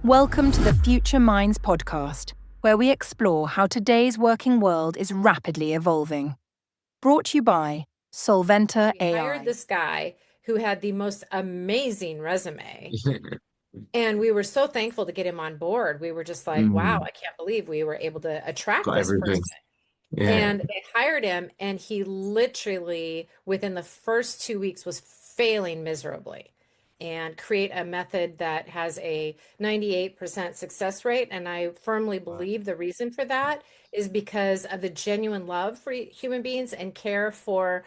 Welcome to the Future Minds podcast, where we explore how today's working world is rapidly evolving. Brought to you by Solventa We AI. hired this guy who had the most amazing resume. And we were so thankful to get him on board. We were just like, wow, I can't believe we were able to attract Got this everything. person. Yeah. And they hired him, and he literally, within the first 2 weeks, was failing miserably. And create a method that has a 98% success rate. And I firmly believe the reason for that is because of the genuine love for human beings and care for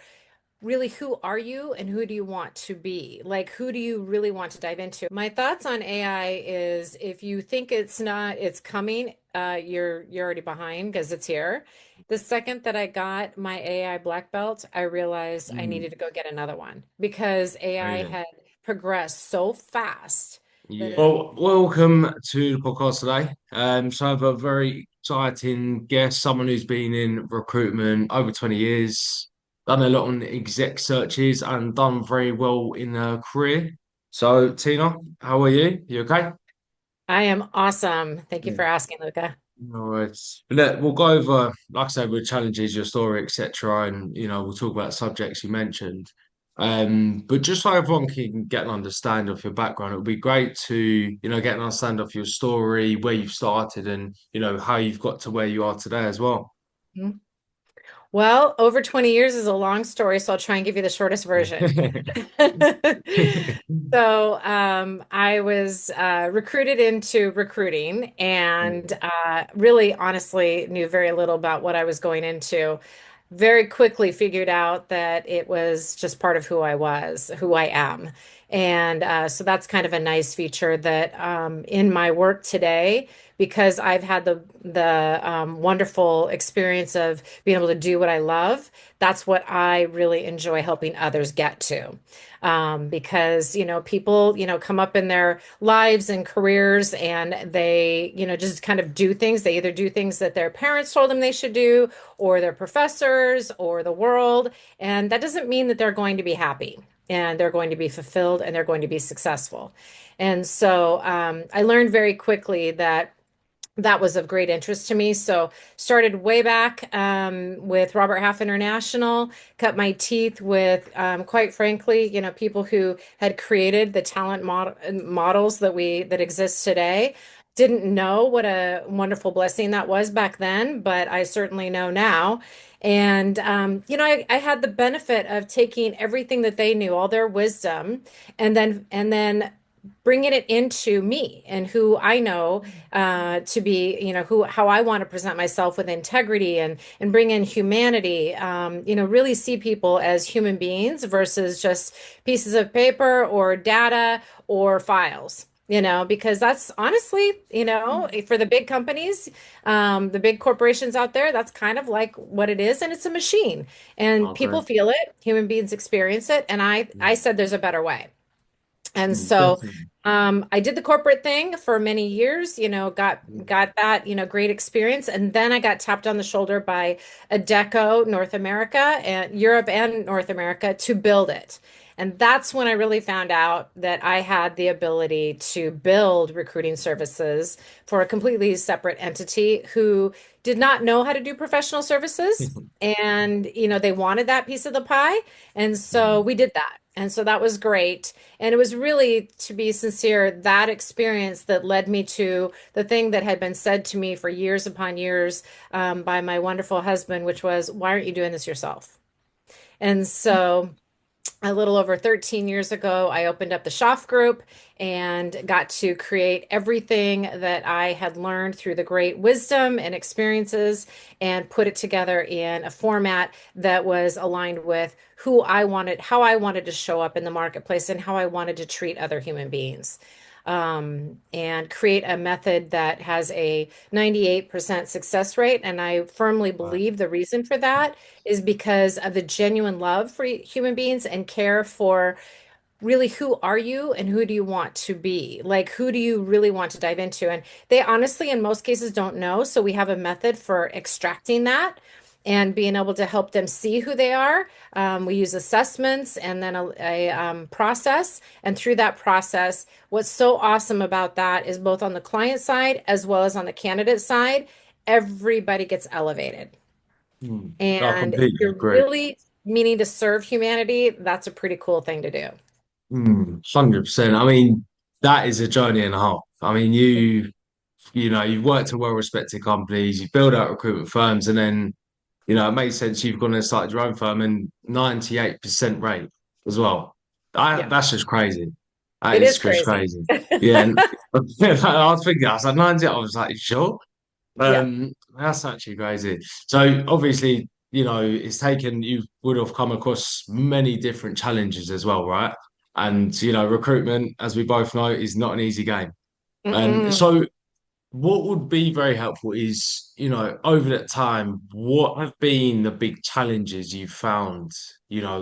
really who are you and who do you want to be? Like, who do you really want to dive into? My thoughts on AI is if you think it's coming, you're already behind because it's here. The second that I got my AI black belt, I realized I needed to go get another one because AI Amazing. had progressed so fast that Yeah. Well, welcome to the podcast today. So I have a very exciting guest, someone who's been in recruitment over 20 years, done a lot on exec searches and done very well in her career. So, Tina, how are you? You okay? I am awesome. Thank you Yeah. for asking, Luca. All right. Look, we'll go over, like I said, with challenges, your story, etc., and we'll talk about subjects you mentioned. But just so everyone can get an understanding of your background, it would be great to, get an understanding of your story, where you've started, and how you've got to where you are today as well. Mhm. Well, over 20 years is a long story, so I'll try and give you the shortest version. So I was recruited into recruiting and really honestly knew very little about what I was going into. Very quickly figured out that it was just part of who I was, who I am. And so that's kind of a nice feature that in my work today, because I've had the wonderful experience of being able to do what I love, that's what I really enjoy helping others get to. Because, people, come up in their lives and careers and they, just kind of do things. They either do things that their parents told them they should do, or their professors, or the world. And that doesn't mean that they're going to be happy and they're going to be fulfilled and they're going to be successful. And so I learned very quickly that that was of great interest to me. So started way back with Robert Half International, cut my teeth with, quite frankly, people who had created the models that exist today. Didn't know what a wonderful blessing that was back then, but I certainly know now. And I had the benefit of taking everything that they knew, all their wisdom, and then bringing it into me and who I know to be, who how I want to present myself with integrity and bring in humanity. Really see people as human beings versus just pieces of paper or data or files. Because that's honestly, for the big companies, the big corporations out there, that's kind of like what it is, and it's a machine, and people Okay. feel it, human beings experience it, and I said there's a better way. And so Definitely. I did the corporate thing for many years, got that, great experience. And then I got tapped on the shoulder by Adecco North America and Europe and North America to build it. And that's when I really found out that I had the ability to build recruiting services for a completely separate entity who did not know how to do professional services. And, they wanted that piece of the pie. And so we did that. And so that was great. And it was really, to be sincere, that experience that led me to the thing that had been said to me for years upon years by my wonderful husband, which was, why aren't you doing this yourself? And so a little over 13 years ago, I opened up the Schaaf group and got to create everything that I had learned through the great wisdom and experiences and put it together in a format that was aligned with who I wanted, how I wanted to show up in the marketplace and how I wanted to treat other human beings. And create a method that has a 98% success rate. And I firmly Right. believe the reason for that is because of the genuine love for human beings and care for really who are you and who do you want to be? Like, who do you really want to dive into? And they honestly, in most cases, don't know. So we have a method for extracting that. and being able to help them see who they are. We use assessments and then a process. And through that process, what's so awesome about that is both on the client side as well as on the candidate side, everybody gets elevated. I And if completely you're agree. really meaning to serve humanity, that's a pretty cool thing to do. 100%. I mean, that is a journey and a half. I mean, you've worked at well-respected companies, you've built out recruitment firms, and then, it makes sense you've gone and started your own firm and 98% rate as well. Yeah, That's just crazy. That it is is just crazy. crazy. Yeah. And I was thinking, I was like 90, I was like, sure. Yeah. That's actually crazy. So obviously, it's taken, you would have come across many different challenges as well, right? And, recruitment, as we both know, is not an easy game. Mm-mm. So what would be very helpful is, over that time, what have been the big challenges you've found,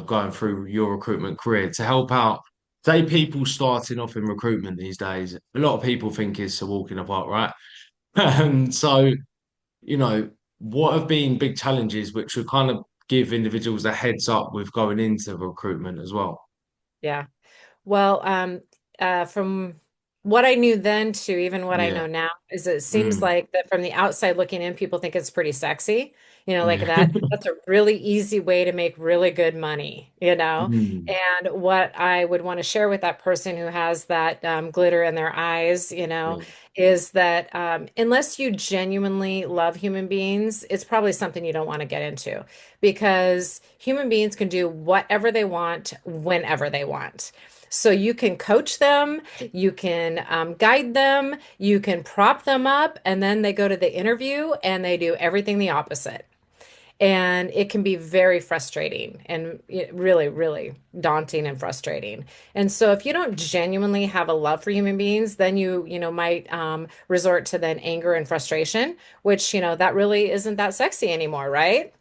going through your recruitment career to help out, say, people starting off in recruitment these days? A lot of people think it's a walk in the park, right? And so, you know, what have been big challenges which would kind of give individuals a heads up with going into recruitment as well? Yeah. Well, from what I knew then to even what I Yeah. know now is it seems Mm. like that from the outside looking in, people think it's pretty sexy, like Yeah. that. That's a really easy way to make really good money. Mm. And what I would want to share with that person who has that glitter in their eyes, Yeah. is that unless you genuinely love human beings, it's probably something you don't want to get into because human beings can do whatever they want whenever they want. So you can coach them, you can guide them, you can prop them up, and then they go to the interview and they do everything the opposite. And it can be very frustrating and really, really daunting and frustrating. And so if you don't genuinely have a love for human beings, then you might resort to then anger and frustration, which, that really isn't that sexy anymore, right?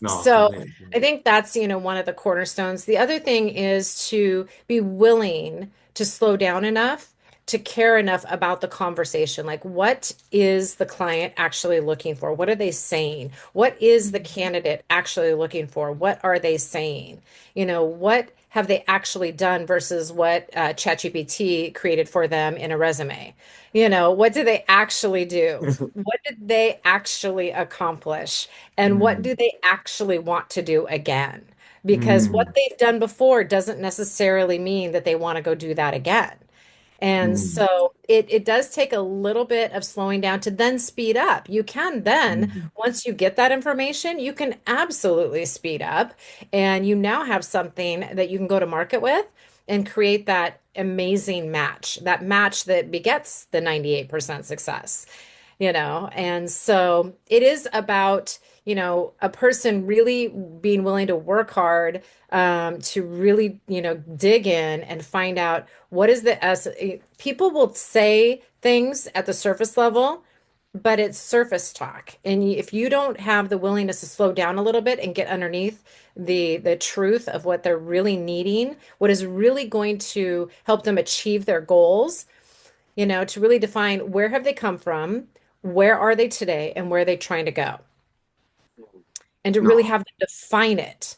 No, I So completely I agree. think that's, one of the cornerstones. The other thing is to be willing to slow down enough to care enough about the conversation. Like, what is the client actually looking for? What are they saying? What is the candidate actually looking for? What are they saying? What have they actually done versus what ChatGPT created for them in a resume? What do they actually do? What did they actually accomplish? And what Mm. do they actually want to do again? Because what Mm. they've done before doesn't necessarily mean that they want to go do that again. And Mm. so it does take a little bit of slowing down to then speed up. You can then, Mm. once you get that information, you can absolutely speed up and you now have something that you can go to market with and create that amazing match, that match that begets the 98% success. And so it is about, a person really being willing to work hard to really, dig in and find out what is the as people will say things at the surface level, but it's surface talk. And if you don't have the willingness to slow down a little bit and get underneath the truth of what they're really needing, what is really going to help them achieve their goals, to really define where have they come from, where are they today, and where are they trying to go, and to really No, have them define it.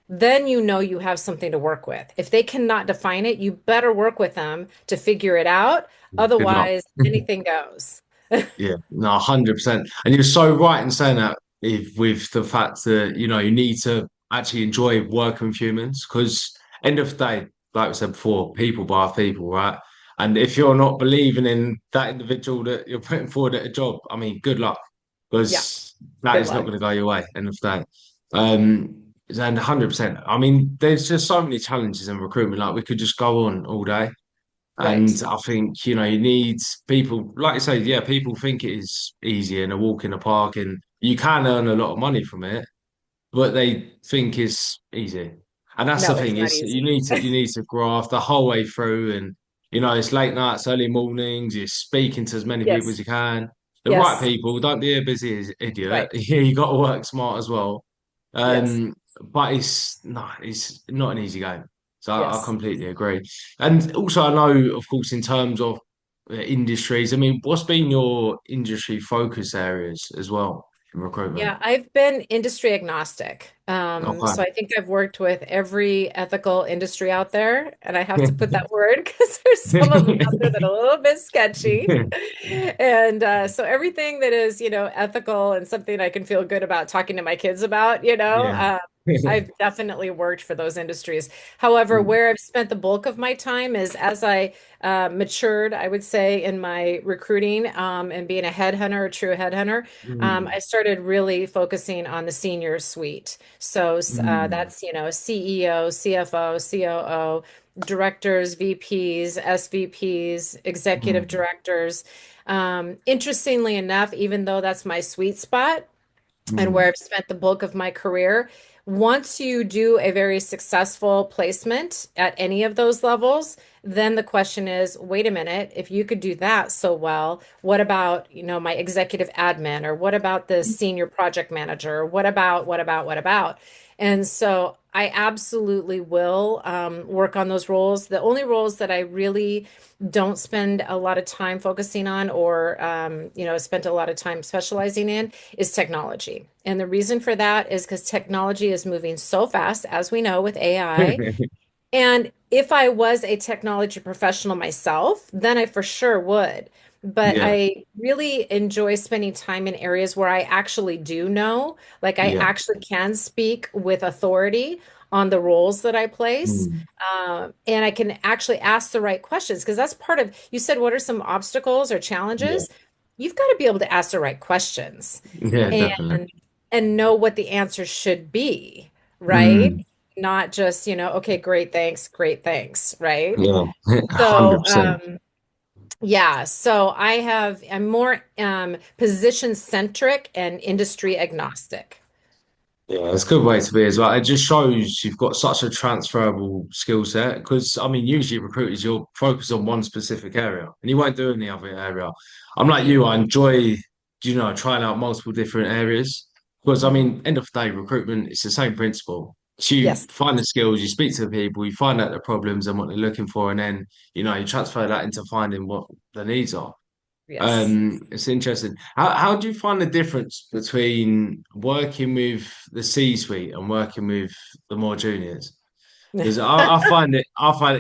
Then you have something to work with. If they cannot define it, you better work with them to figure it out. good luck. Otherwise, anything goes. Yeah, no, 100%. And you're so right in saying that with the fact that, you need to actually enjoy working with humans because end of the day, like we said before, people buy people, right? And if you're not believing in that individual that you're putting forward at a job, I mean, good luck Yeah, because that good is not luck. going to go your way, end of the day. And 100%. I mean, there's just so many challenges in recruitment. Like we could just go on all day. And Right. I think, you need people, like you say, yeah, people think it is easy and a walk in the park and you can earn a lot of money from it, but they think it's easy. And that's the No, it's thing not is easy. you need to graft the whole way through and it's late nights, early mornings, you're speaking to as many people as Yes. you can. The right Yes. people, don't be a busy as idiot. Right. You got to work smart as well. Yes. Um, but it's not an easy game. So I Yes. completely agree. And also, I know, of course, in terms of industries, I mean, what's been your industry focus areas as well? in recruitment? Yeah, I've been industry agnostic. Okay. So I think I've worked with every ethical industry out there, and I have to put that word because there's some of them out there that are a little bit sketchy. And so everything that is, ethical and something I can feel good about talking to my kids about, Yeah. I've definitely worked for those industries. However, where I've spent the bulk of my time is as I matured, I would say, in my recruiting and being a headhunter, a true headhunter. Mm, I started really focusing on the senior suite. So mm, that's, CEO, CFO, COO, directors, VPs, SVPs, executive mm, directors. Interestingly enough, even though that's my sweet spot, and where mm, I've spent the bulk of my career. Once you do a very successful placement at any of those levels, then the question is, wait a minute, if you could do that so well, what about, my executive admin, or what about the senior project manager? Or what about? And so I absolutely will work on those roles. The only roles that I really don't spend a lot of time focusing on, or spent a lot of time specializing in, is technology. And the reason for that is because technology is moving so fast, as we know with AI. mm. And if I was a technology professional myself, then I for sure would. But Yeah, I really enjoy spending time in areas where I actually do know, like I yeah. actually can speak with authority on the roles that I place. Mm, And I can actually ask the right questions, because that's part of, you said, what are some obstacles or yeah, challenges? You've got to be able to ask the right questions yeah, definitely. and know what the answer should be, right? Mm, Not just, okay, great, thanks, right? yeah, So, 100%. yeah, so I'm more position centric and industry agnostic. Yeah, it's a good way to be as well. It just shows you've got such a transferable skill set because, I mean, usually recruiters, you're focused on one specific area and you won't do any other area. I'm like you, I enjoy, trying out multiple different areas because, I Mhm. mean, end of the day, recruitment, it's the same principle. So you Yes, find the skills, you speak to the people, you find out the problems and what they're looking for, and then, you transfer that into finding what the needs are. yes. It's interesting. How do you find the difference between working with the C-suite and working with the more juniors? Because I find it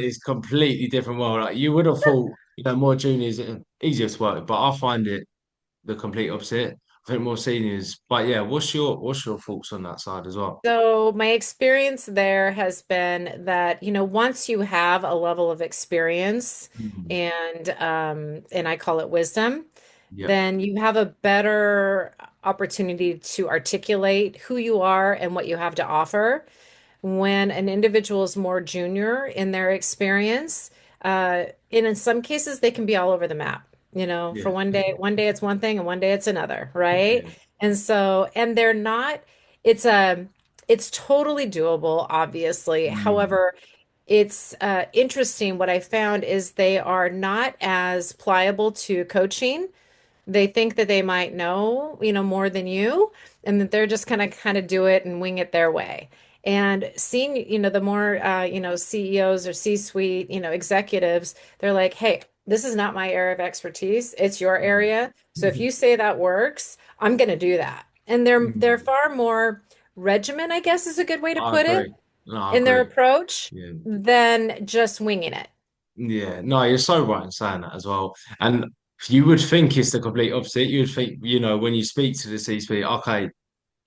is completely different world. Like you would have thought, more juniors are easier to work with, but I find it the complete opposite. I think more seniors. But yeah, what's your thoughts on that side as well? So my experience there has been that, once you have a level of experience Mm. and I call it wisdom, Yeah, then you have a better opportunity to articulate who you are and what you have to offer. When an individual is more junior in their experience, and in some cases they can be all over the map. For yeah, one day it's one thing and one day it's another, right? yeah. And so, and they're not, it's a, it's totally doable, obviously. Mm. However, it's interesting. What I found is they are not as pliable to coaching. They think that they might know, more than you, and that they're just gonna kind of do it and wing it their way. And seeing, the more, CEOs or C-suite, executives, they're like, hey, this is not my area of expertise. It's your area. So if Mm. you say that works, I'm gonna do that. And they're Mm. far more regimen, I guess is a good way to I put it, agree. No, I in their agree. approach Yeah. than just winging it. Yeah, no, you're so right in saying that as well. And you would think it's the complete opposite. You would think, when you speak to the C-suite, okay,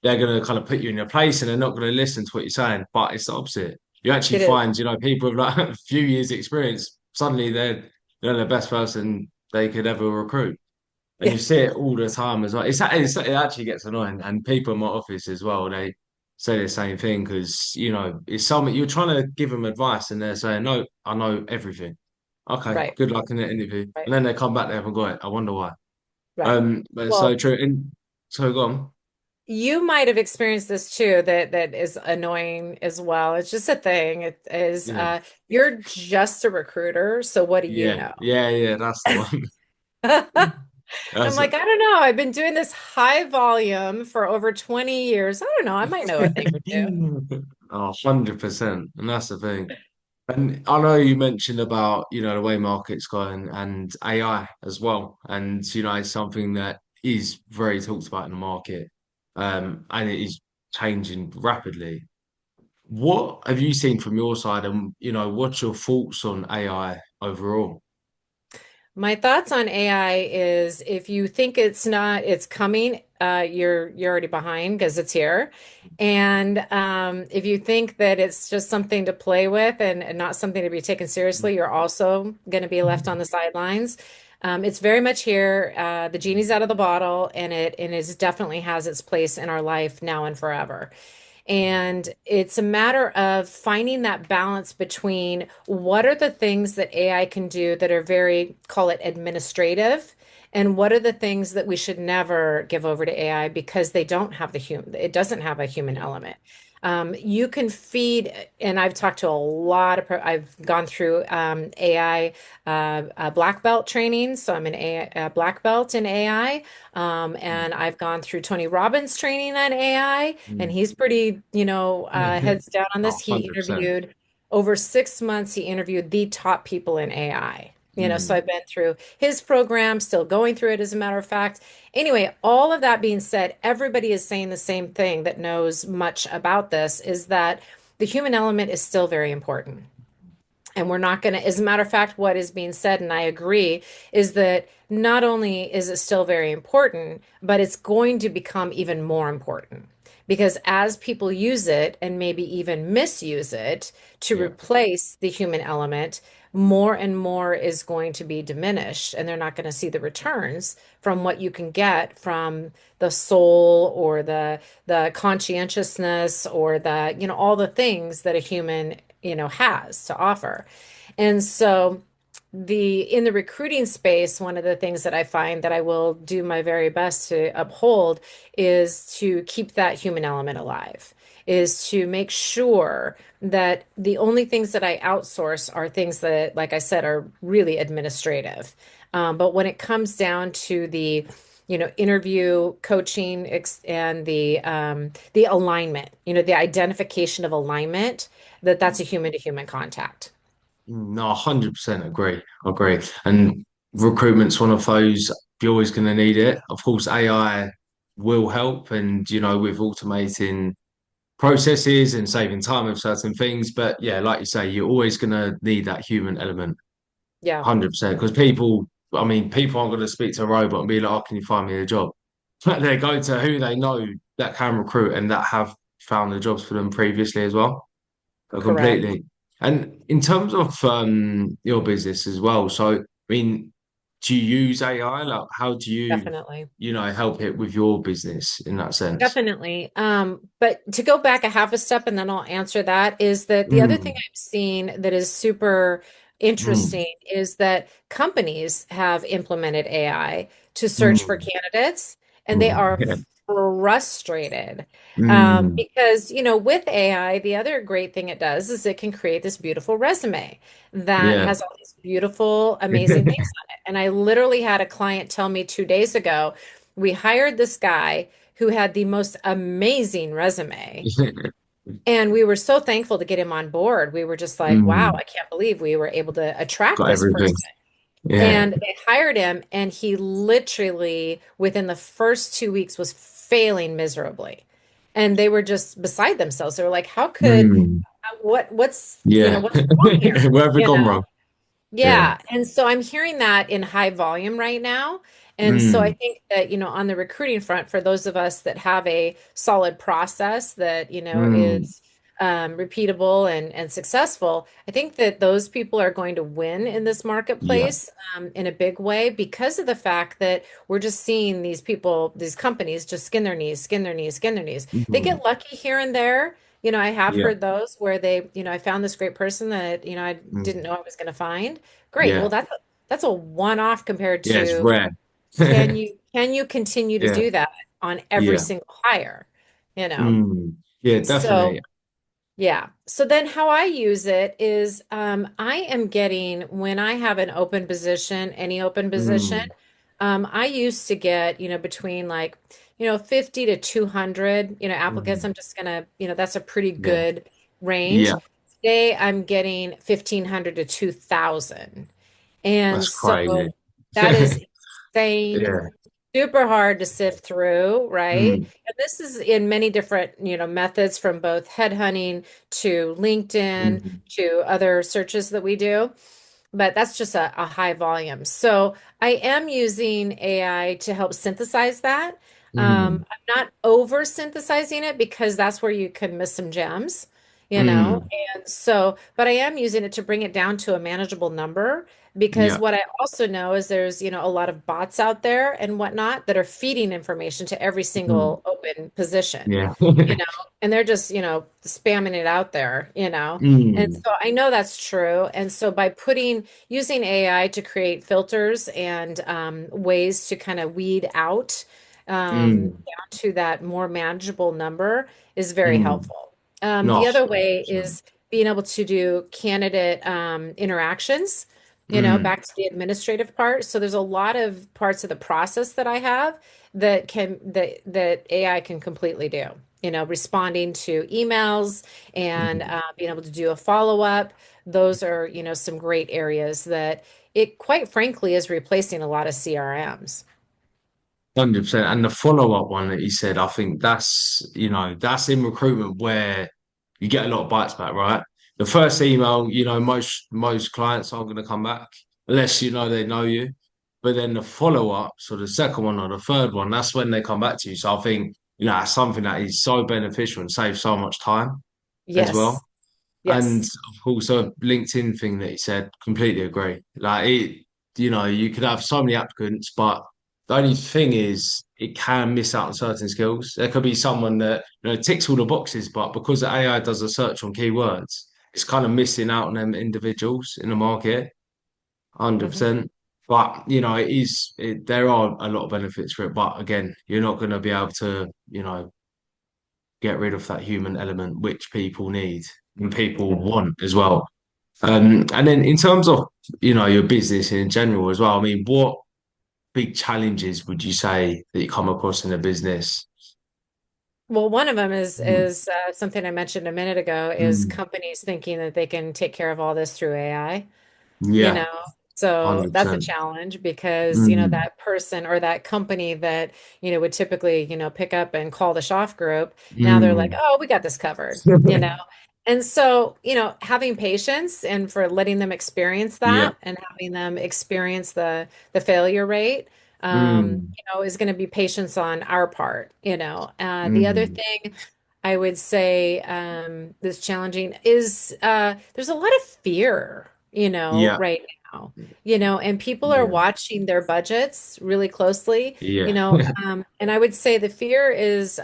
they're going to kind of put you in your place and they're not going to listen to what you're saying. But it's the opposite. You actually It is. find, people with like a few years experience, suddenly they're the best person they could ever recruit. And Yeah. you see it all the time as well. It actually gets annoying. And people in my office as well, they say the same thing because, it's something you're trying to give them advice and they're saying, no, I know everything. Okay, Right. good luck in the interview. Right. And then they come back, they haven't got it. I wonder why. Right. But it's so Well, true. And so go on. you might have experienced this too, that is annoying as well. It's just a thing. It is Yeah. you're just a recruiter, so what do you Yeah, know? yeah, yeah, that's the one. I'm That's like, I don't know. I'i've been doing this high volume for over 20 years. I don't know. I might know a thing or two. oh, 100%. And that's the thing. And I know you mentioned about, the way market's going and AI as well. And, it's something that is very talked about in the market. and it is changing rapidly. What have you seen from your side, and what's your thoughts on AI overall? My thoughts on AI is if you think it's coming, you're already behind because it's here. And if you think that it's just something to play with and not something to be taken seriously, you're also going to be left on the sidelines. It's very much here. The genie's out of the bottle, and it definitely has its place in our life now and forever. And it's a matter of finding that balance between what are the things that AI can do that are very, call it administrative, and what are the things that we should never give over to AI because they don't have it doesn't have a human element. You can feed, and I've talked to a lot of, I've gone through AI black belt training. So I'm an AI, black belt in AI. And I've gone through Tony Robbins training on AI, and Mm. he's pretty, heads down on this. Oh, He 100%. interviewed over 6 months, he interviewed the top people in AI. So Mm. I've been through his program, still going through it, as a matter of fact. Anyway, all of that being said, everybody is saying the same thing that knows much about this is that the human element is still very important. And we're not going to, as a matter of fact, what is being said, and I agree, is that not only is it still very important, but it's going to become even more important. Because as people use it and maybe even misuse it to Yeah. replace the human element, more and more is going to be diminished, and they're not going to see the returns from what you can get from the soul or the conscientiousness or all the things that a human has to offer. And so the in the recruiting space, one of the things that I find that I will do my very best to uphold is to keep that human element alive, is to make sure that the only things that I outsource are things that, like I said, are really administrative. But when it comes down to the interview coaching and the alignment, the identification of alignment, that's a human to human contact. No, 100% agree. Agree. And recruitment's one of those, you're always going to need it. Of course, AI will help, and with automating processes and saving time with certain things. But yeah, like you say, you're always going to need that human element, Yeah, 100%. Because I mean, people aren't going to speak to a robot and be like, "Oh, can you find me a job?" But they go to who they know that can recruit and that have found the jobs for them previously as well. correct. Completely. And in terms of your business as well, so I mean, do you use AI? Like, how do you, Definitely. help it with your business in that sense? Definitely. But to go back a half a step and then I'll answer that is that the other thing Mm, I've seen that is super mm, interesting is that companies have implemented AI to search for mm, candidates, and they mm, are yeah. frustrated. Mm, Because, with AI, the other great thing it does is it can create this beautiful resume that yeah. has all these beautiful, amazing things on it. And I literally had a client tell me 2 days ago, we hired this guy who had the most amazing resume. And we were so thankful to get him on board. We were just like, wow, Mm, I can't believe we were able to attract got this everything. person. Yeah. And they hired him, and he literally, within the first 2 weeks, was failing miserably. And they were just beside themselves. They were like, how could, Mm, yeah. what's wrong here? Where have we You gone know? wrong? Yeah. Yeah. And so I'm hearing that in high volume right now. And so I Mm, think that, on the recruiting front, for those of us that have a solid process that, mm, is repeatable and successful, I think that those people are going to win in this yeah. marketplace in a big way because of the fact that we're just seeing these people, these companies just skin their knees, skin their knees, skin their knees. They Mm, get lucky here and there. I have yeah. heard those where they, I found this great person that, I didn't Mm, know I was going to find. Great. Well, yeah. that's a one-off compared Yeah, it's to rare. can you continue to Yeah. do that on every Yeah. single hire, you know? Mm, yeah, definitely. So yeah. So then how I use it is I am getting when I have an open position, any open position, Mm, I used to get, between like, 50 to 200, applicants. mm, I'm just gonna, that's a pretty yeah. good range. Yeah. Today I'm getting 1,500 to 2,000. And That's so crazy. that is insane Yeah. super hard to sift through, right? Mm, And this is in many different, methods from both headhunting to LinkedIn mm, to other searches that we do. But that's just a high volume. So I am using AI to help synthesize that. mm, I'm not over synthesizing it because that's where you can miss some gems, you know? mm. And so, but I am using it to bring it down to a manageable number because Yeah. what I also know is there's, a lot of bots out there and whatnot that are feeding information to every Mm, single open position, yeah. you know? And they're just, spamming it out there, And Mm, so I know that's true. And so by using AI to create filters and ways to kind of weed out mm, down to that more manageable number is very mm. helpful. No, The other way 100%. is being able to do candidate interactions, Mm, back to the administrative part. So there's a lot of parts of the process that I have that AI can completely do. Responding to emails and mm. being able to do a follow-up. Those are, some great areas that it quite frankly is replacing a lot of CRMs. 100%. And the follow-up one that you said, I think that's in recruitment where you get a lot of bites back, right? The first email, most clients aren't going to come back unless they know you. But then the follow-up, so the second one or the third one, that's when they come back to you. So I think, that's something that is so beneficial and saves so much time as well. Yes, And yes. of course, a LinkedIn thing that you said, completely agree. Like you could have so many applicants, but the only thing is it can miss out on certain skills. There could be someone that, ticks all the boxes, but because the AI does a search on keywords, it's kind of missing out on them individuals in the market, Mhm. 100%. But, there are a lot of benefits for it. But again, you're not going to be able to, get rid of that human element, which people need and people want as well. And then in terms of, your business in general as well, I mean, what big challenges would you say that you come across in a business? Well, one of them is Mm, is something I mentioned a minute ago is mm, companies thinking that they can take care of all this through AI. you yeah, know so that's a 100%. challenge because Mm, that person or that company that would typically pick up and call the Schaaf group. Now they're like, mm. oh, we got this covered. And so having patience and for letting them experience Yeah. that and having them experience the failure rate, Mm, is going to be patience on our part. The other mm, thing I would say that's challenging is there's a lot of fear, yeah, right now, and people are yeah, watching their budgets really closely, yeah. and I would say the fear is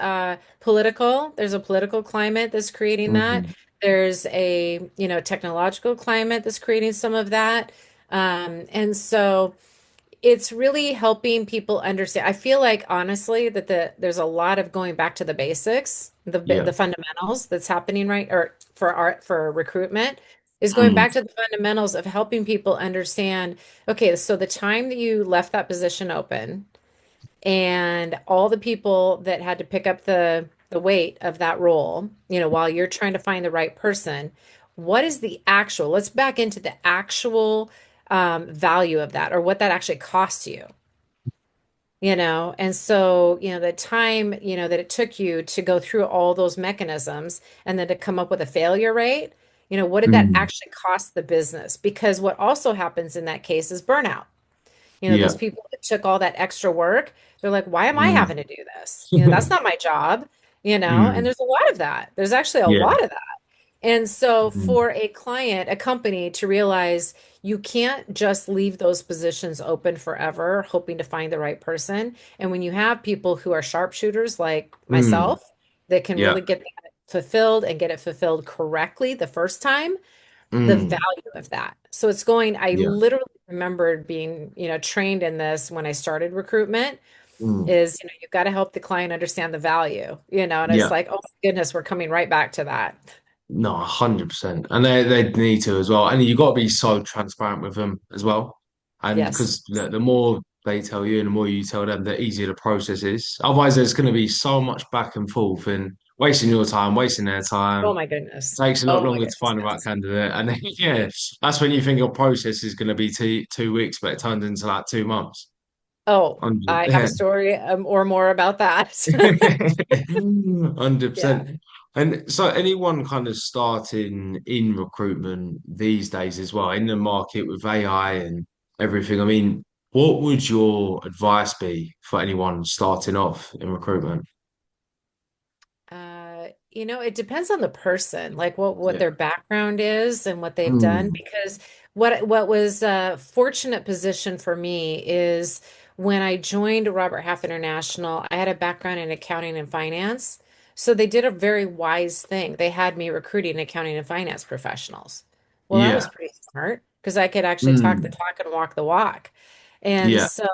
political. There's a political climate that's creating that. Mhm. There's a, technological climate that's creating some of that. And so it's really helping people understand. I feel like honestly that there's a lot of going back to the basics, Yeah. the fundamentals that's happening right or for recruitment is going Mm, back to the fundamentals of helping people understand, okay, so the time that you left that position open and all the people that had to pick up the weight of that role, while you're trying to find the right person, what is the actual, let's back into the actual value of that or what that actually costs you, and so the time that it took you to go through all those mechanisms and then to come up with a failure rate, what did that mm, actually cost the business? Because what also happens in that case is burnout. yeah. Those people that took all that extra work, they're like, why am I Mm, having to do this? That's not my job, and mm, there's a lot of that. There's actually a yeah. lot of that. And so Mm, for a client, a company to realize you can't just leave those positions open forever, hoping to find the right person. And when you have people who are sharpshooters like mm, myself that can yeah. really get that fulfilled and get it fulfilled correctly the first time, the Mm, value of that. So I yeah. literally remembered being, trained in this when I started recruitment Mm, is, you've got to help the client understand the value, and it's yeah. like, oh my goodness, we're coming right back to that. No, 100%. And they need to as well. And you got to be so transparent with them as well. And Yes. because the more they tell you and the more you tell them, the easier the process is. Otherwise, there's going to be so much back and forth and wasting your time, wasting their time. Oh my goodness. Takes a lot Oh my longer to goodness, find the right yes. candidate. And then, yeah, that's when you think your process is going to be 2 weeks, but it turns into like 2 months. Oh, I have a Yeah. story or more about that. 100%. Yeah. And so anyone kind of starting in recruitment these days as well, in the market with AI and everything, I mean, what would your advice be for anyone starting off in recruitment? It depends on the person, like what Yeah. their background is and what they've done. Mm. Because what was a fortunate position for me is when I joined Robert Half International, I had a background in accounting and finance. So they did a very wise thing. They had me recruiting accounting and finance professionals. Well, that was Yeah. pretty smart because I could actually talk the Mm. talk and walk the walk. And Yeah. so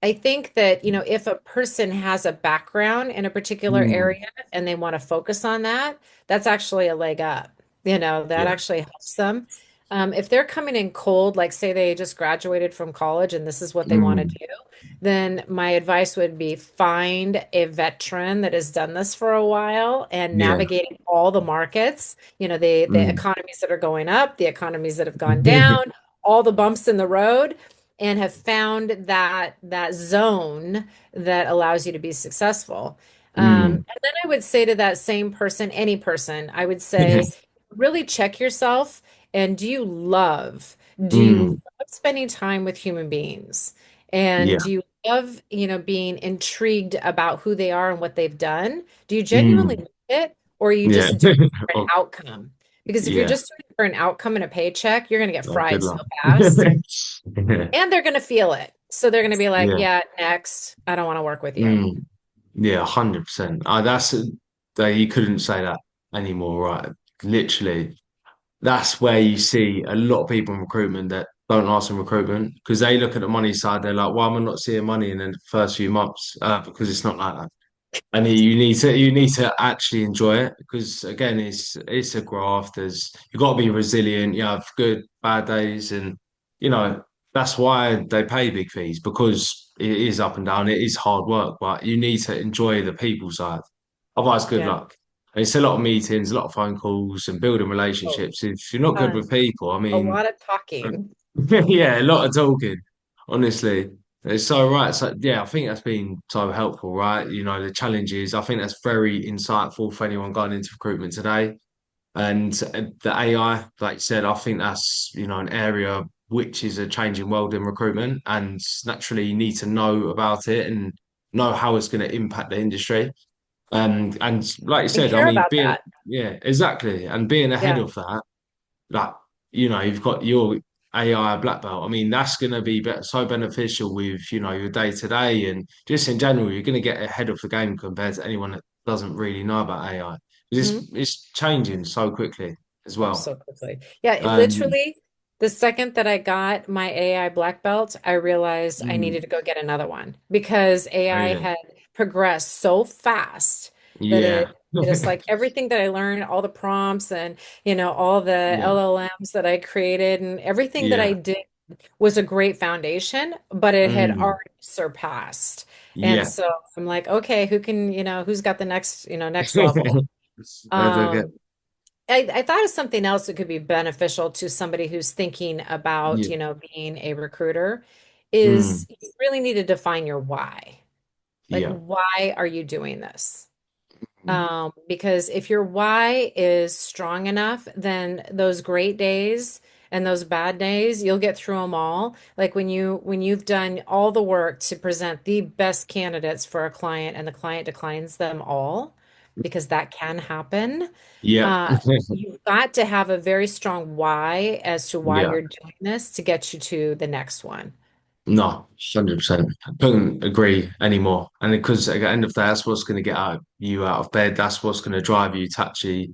I think that, if a person has a background in a particular Mm. area and they want to focus on that, that's actually a leg up. That Yeah. actually helps them. If they're coming in cold, like say they just graduated from college and this is what they want to Mm. do, then my advice would be find a veteran that has done this for a while and Yeah. navigating all the markets, the Mm. economies that are going up, the economies that have gone down, all the bumps in the road, and have found that zone that allows you to be successful. Mm. And then I would say to that same person, any person, I would say, Yes. really check yourself. And do you Mm. love spending time with human beings? And Yeah. do you love, being intrigued about who they are and what they've done? Do you genuinely Mm. like it, or are you Yeah. just doing it for an Oh, outcome? Because if you're yeah. just doing it for an outcome and a paycheck, you're going to get Oh, good fried so luck. fast Yeah. and they're going to feel it. So they're going to be like, Yeah. yeah, next, I don't want to work with you. Mm. Yeah, 100%. You couldn't say that anymore, right? Literally, that's where you see a lot of people in recruitment that don't last in recruitment because they look at the money side. They're like, "Why am I not seeing money in the first few months?" Because it's not like that. And you need to actually enjoy it because again, it's a graft. You've got to be resilient. You have good, bad days, and you know that's why they pay big fees because it is up and down. It is hard work, but you need to enjoy the people side. Otherwise, good Yeah. luck. And it's a lot of meetings, a lot of phone calls, and building Oh, relationships. If you're not good with tons. people, I A mean, lot of talking. yeah, a lot of talking, honestly. It's so right. So yeah, I think that's been so helpful, right? The challenges. I think that's very insightful for anyone going into recruitment today. And the AI, like you said, I think that's, an area which is a changing world in recruitment. And naturally you need to know about it and know how it's going to impact the industry. And like you And said, I care mean, about being that. yeah, exactly. And being ahead Yeah. of that like you've got your AI black belt. I mean, that's going to be so beneficial with your day to day and just in general. You're going to get ahead of the game compared to anyone that doesn't really know about AI. Mhm. It's changing so quickly as Oh, well. so quickly. Yeah, Um, literally, the second that I got my AI black belt, I realized I needed mm, to go get another one because AI really, had progressed so fast that yeah, it is like everything that I learned, all the prompts and, all the yeah, LLMs that I created and everything that I yeah, did was a great foundation, but it had mm, already surpassed. And yeah. so I'm like, okay, who's got the next level? I don't get, Um, I thought of something else that could be beneficial to somebody who's thinking about, yeah, being a recruiter mm, is you really need to define your why. Like, yeah, why are you doing this? mm, Because if your why is strong enough, then those great days and those bad days, you'll get through them all. Like when you've done all the work to present the best candidates for a client and the client declines them all, because that can happen. yeah, Uh, you've got to have a very strong why as to why yeah. you're doing this to get you to the next one. No, 100%. Couldn't agree anymore. And because at the end of the day, that's what's going to get you out of bed. That's what's going to drive you to actually,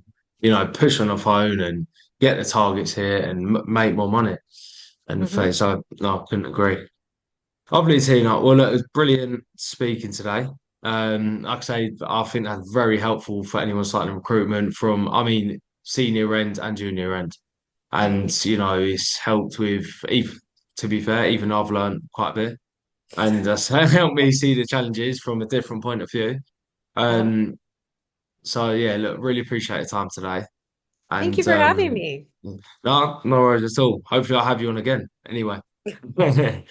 push on the phone and get the targets here and make more money. And Hmm. so, no, I couldn't agree. Lovely, Tina. Well, look, it was brilliant speaking today. Like I say, I think that's very helpful for anyone starting in recruitment from, I mean, senior end and junior end. Right. And, it's helped with, to be fair, even I've learned quite a bit and that's helped me see the challenges from a different point of view. Yep. Um, so yeah, look, really appreciate your time today, Thank you and for having me. no, no worries at all. Hopefully, I'll have you on again. Anyway, There's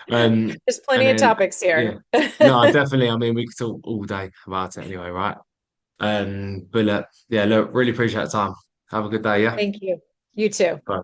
And plenty of then topics yeah, here. no, definitely. I mean, we could talk all day about it anyway, right? But look, yeah, look, really appreciate the time. Have a good day, yeah. Thank you. You too. Bye.